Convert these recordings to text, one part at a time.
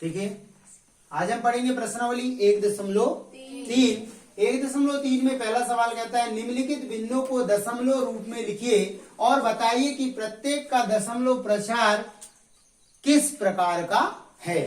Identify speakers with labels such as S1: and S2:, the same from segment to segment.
S1: देखिए आज हम पढ़ेंगे प्रश्नावली 1.3। 1.3 में पहला सवाल कहता है निम्नलिखित बिंदुओं को दशमलव रूप में लिखिए और बताइए कि प्रत्येक का दशमलव प्रसार किस प्रकार का है।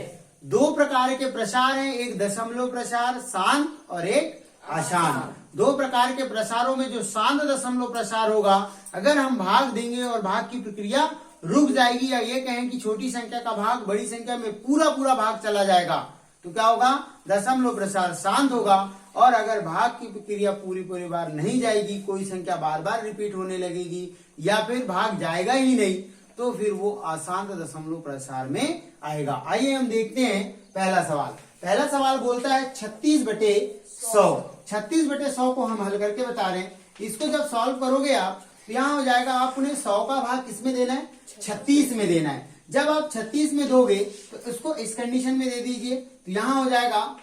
S1: दो प्रकार के प्रसार हैं, एक दशमलव प्रसार शांत और एक आसान। दो प्रकार के प्रसारों में जो शांत दशमलव प्रसार होगा, अगर हम भाग देंगे और भाग की प्रक्रिया रुक जाएगी या ये कहें कि छोटी संख्या का भाग बड़ी संख्या में पूरा भाग चला जाएगा, तो क्या होगा, दशमलव प्रसार शांत होगा। और अगर भाग की प्रक्रिया पूरी बार नहीं जाएगी, कोई संख्या बार रिपीट होने लगेगी या फिर भाग जाएगा ही नहीं, तो फिर वो अशांत दशमलव प्रसार में आएगा। आइए हम देखते हैं पहला सवाल। पहला सवाल बोलता है 36/100। 36/100 को हम हल करके बता रहे हैं। इसको जब सॉल्व करोगे आप, तो यहाँ हो जाएगा, आपने 100 का भाग किसमें देना है, 36 में देना है। जब आप 36 में दोगे तो इसको इस कंडीशन में दे दीजिए, तो यहाँ हो जाएगा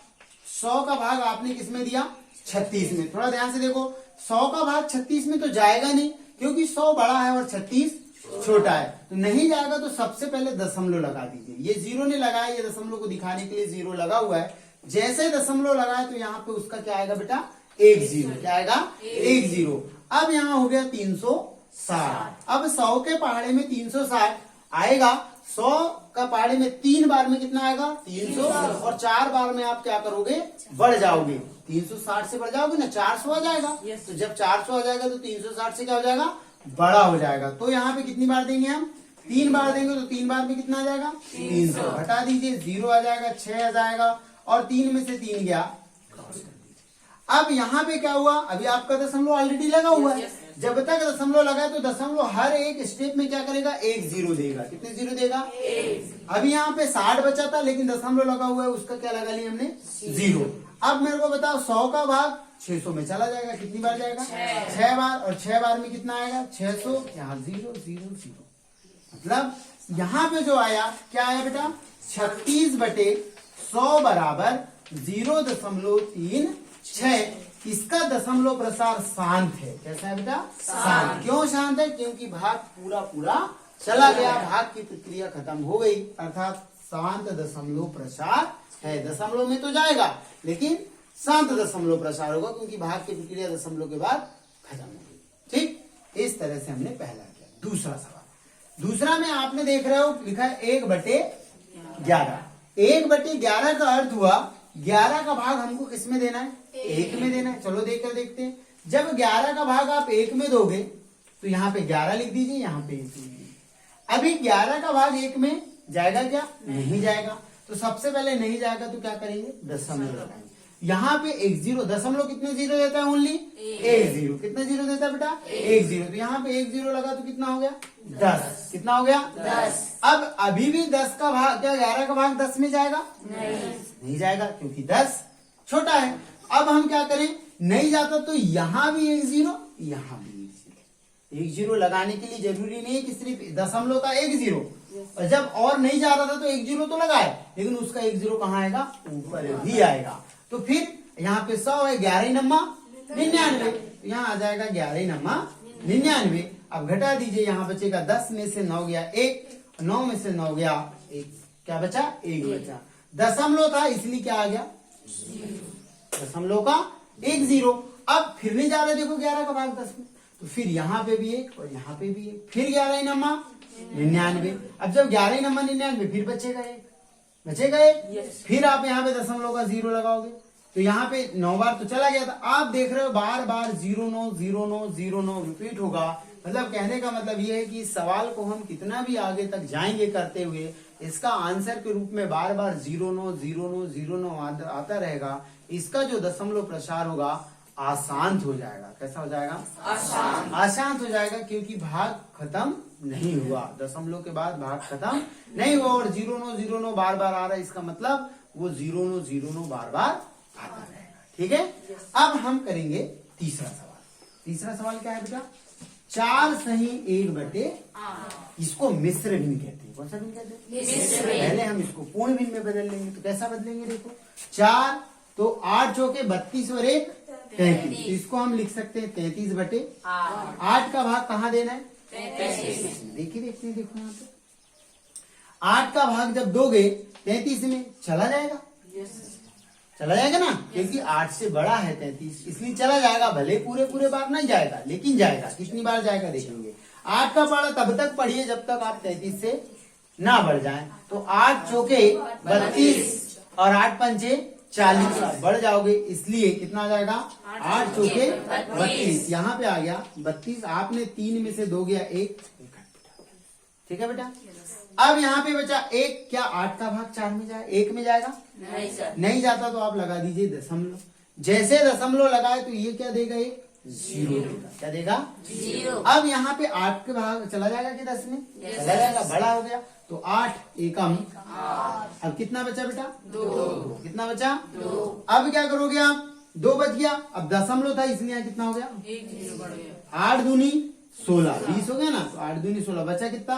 S1: 100 का भाग आपने किसमें दिया, 36 में। थोड़ा ध्यान से देखो, 100 का भाग 36 में तो जाएगा नहीं, क्योंकि 100 बड़ा है और 36 छोटा है, तो नहीं जाएगा। तो सबसे पहले दशमलव लगा दीजिए। ये जीरो ने लगाया, ये दशमलव को दिखाने के लिए जीरो लगा हुआ है। जैसे दशमलव लगाए तो यहाँ पे उसका क्या आएगा बेटा, 1 0। क्या आएगा, 1 0। अब यहाँ हो गया 360। अब 100 के पहाड़े में 360 आएगा। 100 का पहाड़े में 3 बार में कितना आएगा, 300, और 4 बार में आप क्या करोगे, बढ़ जाओगे। 360 से बढ़ जाओगे ना, 400 आ जाएगा। तो जब 400 आ जाएगा तो 360 से क्या हो जाएगा, बड़ा हो जाएगा। तो यहाँ पे कितनी बार देंगे हम, 3 बार देंगे। तो 3 बार में कितना आ जाएगा, 300। हटा दीजिए, 0 आ जाएगा, 6 आ जाएगा, और 3 में से 3 गया। अब यहाँ पे क्या हुआ, अभी आपका दशमलव ऑलरेडी लगा हुआ है। जब तक दशमलव लगा तो दशमलव हर एक स्टेप में क्या करेगा, 1 0 देगा। कितने 0 देगा, 1। अभी यहाँ पे 60 बचा था, लेकिन दशमलव लगा हुआ है, उसका क्या लगा लिया हमने, 0। अब मेरे को बताओ, 100 का भाग 600 में चला जाएगा। कितनी बार जाएगा, 6 बार, और 6 बार में कितना आएगा, 600। यहाँ 0 0 0, मतलब यहाँ पे जो आया, क्या आया बेटा, 36/100 बराबर 0.36। इसका दशमलव प्रसार शांत है। कैसा है बेटा, शांत। क्यों शांत है, क्योंकि भाग पूरा चला गया, भाग की प्रक्रिया खत्म हो गई, अर्थात शांत दशमलव प्रसार है। दशमलव में तो जाएगा, लेकिन शांत दशमलव प्रसार होगा, क्योंकि भाग की प्रक्रिया दशमलव के बाद खत्म हो गई। ठीक, इस तरह से हमने पहला किया। दूसरा सवाल, दूसरा में आपने देख रहे हो लिखा है 1/11। 1/11 का अर्थ हुआ 11 का भाग हमको किसमें देना है, 1 में देना है। चलो देखकर देखते हैं। जब 11 का भाग आप 1 में दोगे, तो यहाँ पे 11 लिख दीजिए, यहाँ पे 1 लिख दीजिए। अभी 11 का भाग 1 में जाएगा क्या, नहीं जाएगा। तो सबसे पहले नहीं जाएगा तो क्या करेंगे, दशमलव लगाएंगे। यहाँ पे 1 0, दशमलव कितने 0 देता है, ओनली 1 0। कितने 0 देता है बेटा, 1 0। तो यहाँ पे 1 0 लगा तो कितना हो गया, 10। कितना हो गया, 10। अब अभी भी 10 का भाग, क्या 11 का भाग 10 में जाएगा, नहीं जाएगा, क्योंकि 10 छोटा है। अब हम क्या करें, नहीं जाता तो यहाँ भी 1 0, यहाँ भी 1 0। 1 0 लगाने के लिए जरूरी नहीं है कि सिर्फ दशमलव का 1 0। और जब और नहीं जा रहा था तो 1 0 तो लगाए, लेकिन उसका 1 0 कहाँ आएगा, ऊपर भी आएगा। तो फिर यहाँ पे 100 है, 11 नम्मा 99, तो यहाँ आ जाएगा 11 नम्मा 99। अब घटा दीजिए, यहाँ बचेगा 10 में से 9 गया 1, 9 में से 9 गया 1, क्या बचा, 1 बचा। दशमलव था इसलिए क्या आ गया, दशमलव का 1 0। अब फिर नहीं जा रहा, देखो 11 का भाग 10 में, तो फिर यहाँ पे भी 1 और यहाँ पे भी 1, फिर 11 नम्मा 99। अब जब 11 नम्मा 99, फिर बचेगा 1, बचेगा 1। फिर आप यहाँ पे दशमलव का 0 लगाओगे, तो यहाँ पे 9 बार तो चला गया था। आप देख रहे हो बार 0 9 0 9 0 9 रिपीट होगा। मतलब कहने का मतलब ये है कि इस सवाल को हम कितना भी आगे तक जाएंगे करते हुए, इसका आंसर के रूप में बार 0 9 0 9 0 9 आता रहेगा। इसका जो दशमलव प्रसार होगा अशांत हो जाएगा। कैसा हो जाएगा, अशांत हो जाएगा, क्योंकि भाग खत्म नहीं हुआ, दशमलव के बाद भाग खत्म नहीं हुआ। और 0 9 0 9 बार आ रहा है, इसका मतलब वो 0 9 0 9 बार आता रहेगा। ठीक है, अब हम करेंगे तीसरा सवाल। तीसरा सवाल क्या है बेटा, 4 सही 1/8। इसको मिश्र भिन्न कहते हैं। कौन सा भिन्न कहते हैं, पहले हम इसको पूर्ण भिन्न में बदल लेंगे। तो कैसा बदलेंगे, देखो 4 तो 8 चौके 32 और 1 33। तो इसको हम लिख सकते हैं 33/8 का भाग कहाँ देना है, 33। देखिए देखते हैं, देखो यहाँ पे 8 का भाग जब दोगे 33 में चला जाएगा, चला जाएगा ना, क्योंकि 8 से बड़ा है 33, इसलिए चला जाएगा। भले पूरे पूरे बार नहीं जाएगा, लेकिन जाएगा। कितनी बार जाएगा देखेंगे। 8 का पढ़ा तब तक पढ़िए जब तक आप 33 से ना बढ़ जाए। तो 8 चौके 32 और 8 पंचे 40 बढ़ जाओगे, इसलिए कितना आ जाएगा 8 चौके 32। यहाँ पे आ गया 32। आपने 3 में से 2 गया 1, ठीक है बेटा। अब यहाँ पे बचा 1, क्या 8 का भाग 4 में जाए 1 में जाएगा? नहीं जाता, तो आप लगा दीजिए दशमलव। जैसे दशमलव लगाए तो ये क्या देगा, एक 0 देगा। क्या देगा? 0। अब यहाँ पे 8 के भाग चला जाएगा कि 10 में? चला जाएगा, बड़ा हो गया। तो 8 एकम 8। अब कितना बचा बेटा? 2। कितना बचा? 2। अब क्या करोगे आप? 2 बच गया। अब दशमलव था इसलिए कितना हो गया? 8 दूनी 16, 20 हो गया ना। तो 8 दूनी 16, बचा कितना?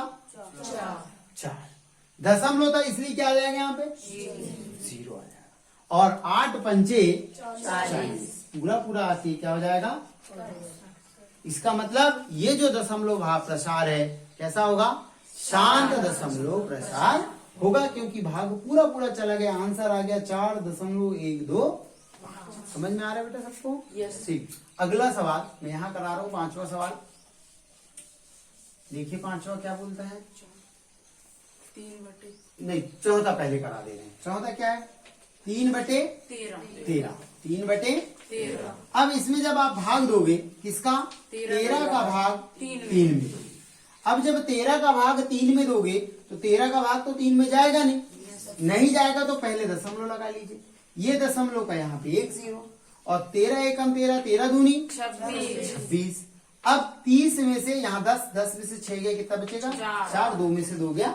S1: 4। दशमलव था इसलिए क्या आ जाएगा यहाँ पे? 0 आ जाएगा। और 8 पंचे 40, पूरा पूरा आती क्या हो जाएगा? इसका मतलब ये जो दशमलव भाग प्रसार है कैसा होगा? शांत दशमलव प्रसार होगा, क्योंकि भाग पूरा पूरा चला गया। आंसर आ गया 4.125। समझ में आ रहा है बेटा सबको? ठीक। अगला सवाल मैं यहाँ करा रहा हूँ, 5वां सवाल। देखिए 5वां क्या बोलता है?
S2: 3/13।
S1: नहीं, चौथा पहले करा दे रहे हैं। चौथा क्या है? 3/13। 3/13। अब इसमें जब आप भाग दोगे किसका? 13 का भाग 3 में दोगे। अब जब 13 का भाग 3 में दोगे तो 13 का भाग तो 3 में जाएगा नहीं, नहीं जाएगा तो पहले दशमलव लगा लीजिए। ये दशमलव का यहाँ पे 1 0 और 13 एकम 13, 13 दूनी 26। अब 30 में से यहाँ 10 में से 6 गया, कितना बचेगा? 4। 2 में से 2 गया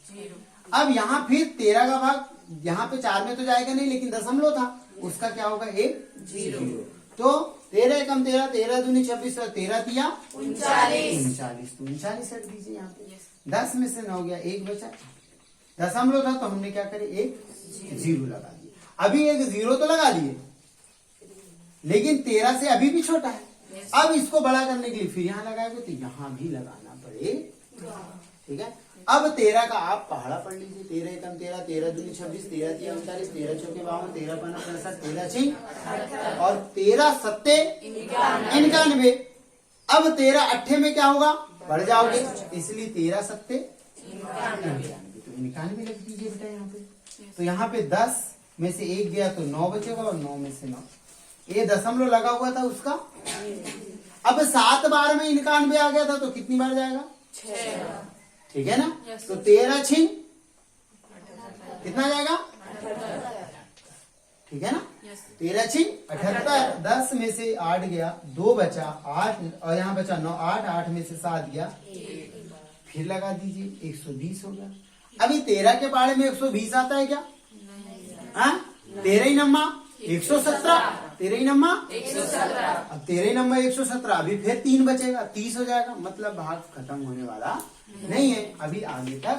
S1: 0। अब यहाँ फिर 13 का भाग यहाँ पे 4 में तो जाएगा नहीं, लेकिन दशमलव था, उसका क्या होगा? 1 0। तो 13 एकम 13, 13 दूनी 26 और 13 तिया 39। तो 39 रख दीजिए यहाँ पे। 10 में से 9 गया, 1 बचा। दशमलव था तो हमने क्या करे? 1 0 लगा दिए। अभी 1 0 तो लगा दिए, लेकिन 13 से अभी भी छोटा है। अब इसको बड़ा करने के लिए फिर यहाँ लगाएंगे तो यहाँ भी लगाना पड़ेगा, ठीक है। अब 13 का आप पहाड़ा पढ़ लीजिए। 13 एकम 13, 13 दूनी 26, 13 तिया 39, 13 चौके 52, 13 पंजा 65, 13 6 और 13 सत्ते 91। अब 13 अट्ठे में क्या होगा? बढ़ जाओगे, इसलिए 13 सत्ते 91। तो 91 लिख दीजिए बेटा यहाँ पे। तो यहाँ पे 10 में से 1 गया तो 9 बचेगा और 9 में से 9 ये दशमलव लगा हुआ था उसका। अब 7 बार में 91 आ गया था तो कितनी बार जाएगा? 6। ठीक है ना। तो 13 छिन कितना जाएगा? ठीक है ना। 13 छिन 78। 10 में से 8 गया, 2 बचा, 8 और यहाँ बचा 9, 8 में से 7 गया, फिर लगा दीजिए 120 हो गया। अभी 13 के पाड़े में 120 आता है क्या? 13 ही नम्मा 117, 13 ही नम्मा 117। अब 13 ही नम्मा 117, अभी फिर 3 बचेगा, 30 हो जाएगा। मतलब भाग खत्म होने वाला नहीं है, अभी आगे तक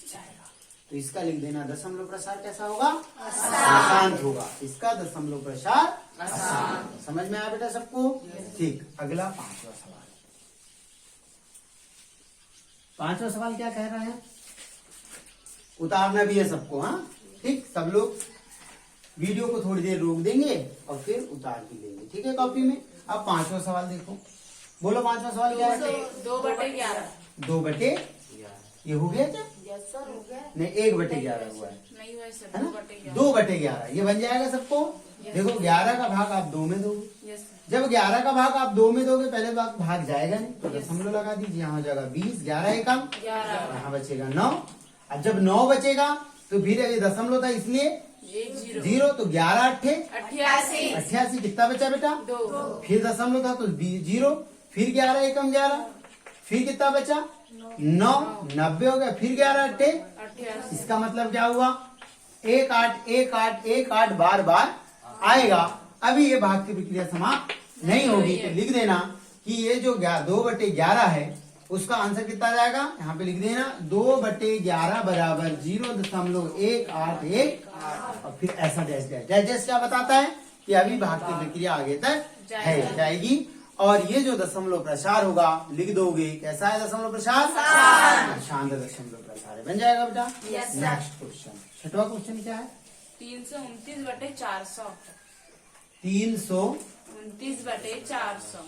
S1: जाएगा। तो इसका लिख देना दशमलव प्रसार कैसा होगा? अशांत होगा। इसका दशमलव प्रसार अशांत। समझ में आया बेटा सबको? ठीक। अगला 5वां सवाल। 5वां सवाल क्या कह रहा है? उतारना भी है सबको, हाँ ठीक। सब लोग वीडियो को थोड़ी देर रोक देंगे और फिर उतार भी लेंगे, ठीक है कॉपी में। अब 5वां सवाल देखो, बोलो 5वां सवाल क्या है?
S2: 2/11।
S1: 2/11 ये हो गया क्या? नहीं, 1/11 हुआ है,
S2: नहीं हुआ सर,
S1: है ना। 2/11 ये बन जाएगा सबको। देखो 11 का भाग आप 2 में दोगे। जब 11 का भाग आप 2 में दोगे, पहले भाग जाएगा नहीं, तो दशमलव लगा दीजिए। यहाँ हो जाएगा 20, 11 एकम, यहाँ बचेगा 9। अब जब 9 बचेगा तो फिर अभी दशमलव था इसलिए 0, तो 11 अट्ठे 88। कितना बचा बेटा?
S2: 2।
S1: फिर दशमलव था तो 0, फिर 11 एकम 11, फिर कितना बचा? 9, 90 हो गया, फिर 11 अट्ठे
S2: 88।
S1: इसका मतलब क्या हुआ? 1 8 1 8 1 8 बार बार आएगा। अभी ये भाग की प्रक्रिया समाप्त नहीं होगी, तो लिख देना कि ये जो 2/11 है उसका आंसर कितना जाएगा? यहाँ पे लिख देना 2/11 बराबर 0.181 और फिर ऐसा डैश डैश डैश डैश क्या बताता है कि अभी भाग की प्रक्रिया आगे तक है जाएगी। और ये जो दशमलव प्रसार होगा लिख दोगे, कैसा है दशमलव प्रसार? शांत दशमलव प्रसार है। बन जाएगा बेटा।
S2: Yes, sir.
S1: नेक्स्ट क्वेश्चन, छठवा क्वेश्चन क्या है?
S2: 329/400
S1: 329/400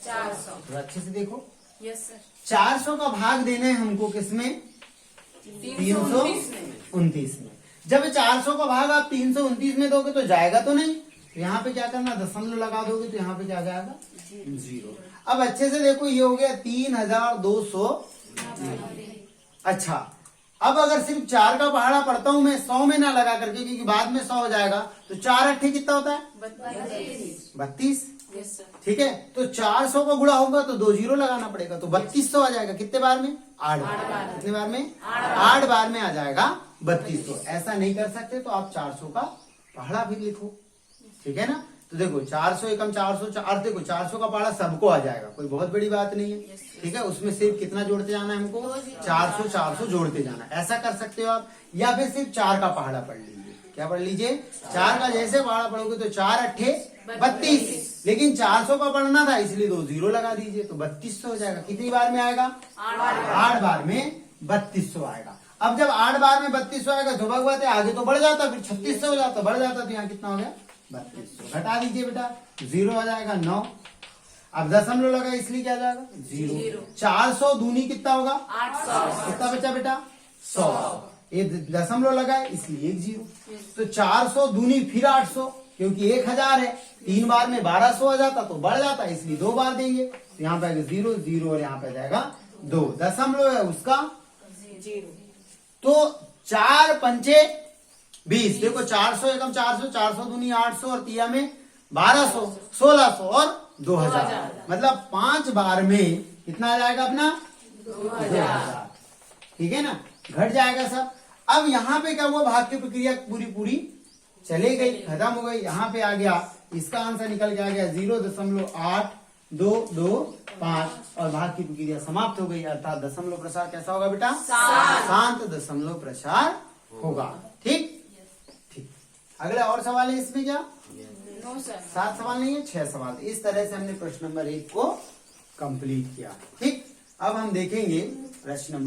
S2: 400।
S1: थोड़ा अच्छे से देखो,
S2: यस सर।
S1: 400 का भाग देना है हमको किसमें?
S2: 329 में।
S1: 329 में। जब 400 का भाग आप 329 में दोगे तो जाएगा तो नहीं, तो यहाँ पे क्या करना, दशमलव लगा दोगे तो यहाँ पे क्या जाएगा? 0। अब अच्छे से देखो, ये हो गया 3200। अच्छा, अब अगर सिर्फ 4 का पहाड़ा पढ़ता हूं मैं 100 में ना लगा करके, क्योंकि बाद में 100 हो जाएगा, तो 4 अट्ठे कितना होता है? 32।
S2: Yes sir.
S1: ठीक है, तो 400 का गुणा होगा तो 2 जीरो लगाना पड़ेगा, तो 3200 आ जाएगा। कितने बार में? 8 बार। कितने बार में? 8 बार में आ जाएगा 3200। ऐसा नहीं कर सकते तो आप 400 का पहाड़ा भी लिखो, ठीक है ना। तो देखो 400 एकम 400, देखो 400 का पहाड़ा सबको आ जाएगा, कोई बहुत बड़ी बात नहीं है, ठीक है। उसमें सिर्फ कितना जोड़ते जाना है हमको? 400 जोड़ते जाना। ऐसा कर सकते हो आप, या फिर सिर्फ 4 का पहाड़ा पढ़ लीजिए। क्या पढ़ लीजिए? 4 का जैसे पहाड़ा पढ़ोगे तो 4 अट्ठे 32, लेकिन 400 का पढ़ना था इसलिए 2 जीरो लगा दीजिए तो 3200 हो जाएगा। कितनी बार में आएगा? 8 बार में 3200 आएगा। अब जब 8 बार में 3200 आएगा तो भगवत है, आगे तो बढ़ जाता, फिर 3600 हो जाता, बढ़ जाता, तो यहाँ कितना हो गया? 3200। घटा दीजिए बेटा, 0 आ जाएगा 9। अब दशमलव लगा इसलिए क्या जाएगा? 0। 400 दूनी कितना होगा?
S2: 800।
S1: कितना बचा बेटा? 100। ये दशमलव लगा है इसलिए 1 जीरो। तो 400 दूनी फिर 800, क्योंकि 1000 है, 3 बार में 1200 आ जाता तो बढ़ जाता, इसलिए 2 बार देंगे, तो यहाँ पे आएगा 0 0 और यहाँ पे जाएगा 2। दशमलव है उसका
S2: 0।
S1: तो 4 पंचे 20। देखो 400 एकम 400, 400 दूनी 800 और तिया में 1200, 1600 और 2000, मतलब 5 बार में कितना आ जाएगा अपना? 2000। ठीक है ना, घट जाएगा सब। अब यहाँ पे क्या हुआ? भाग की प्रक्रिया पूरी चले गई, खत्म हो गई। यहाँ पे आ गया, इसका आंसर निकल के आ गया 0.8225 और भाग की प्रक्रिया समाप्त हो गई। अर्थात दशमलव प्रसार कैसा होगा बेटा? शांत दशमलव प्रसार होगा। ठीक। अगला और सवाल है इसमें क्या?
S2: No sir.
S1: 7 सवाल नहीं है, 6 सवाल। इस तरह से हमने प्रश्न नंबर 1 को कंप्लीट किया। ठीक, अब हम देखेंगे प्रश्न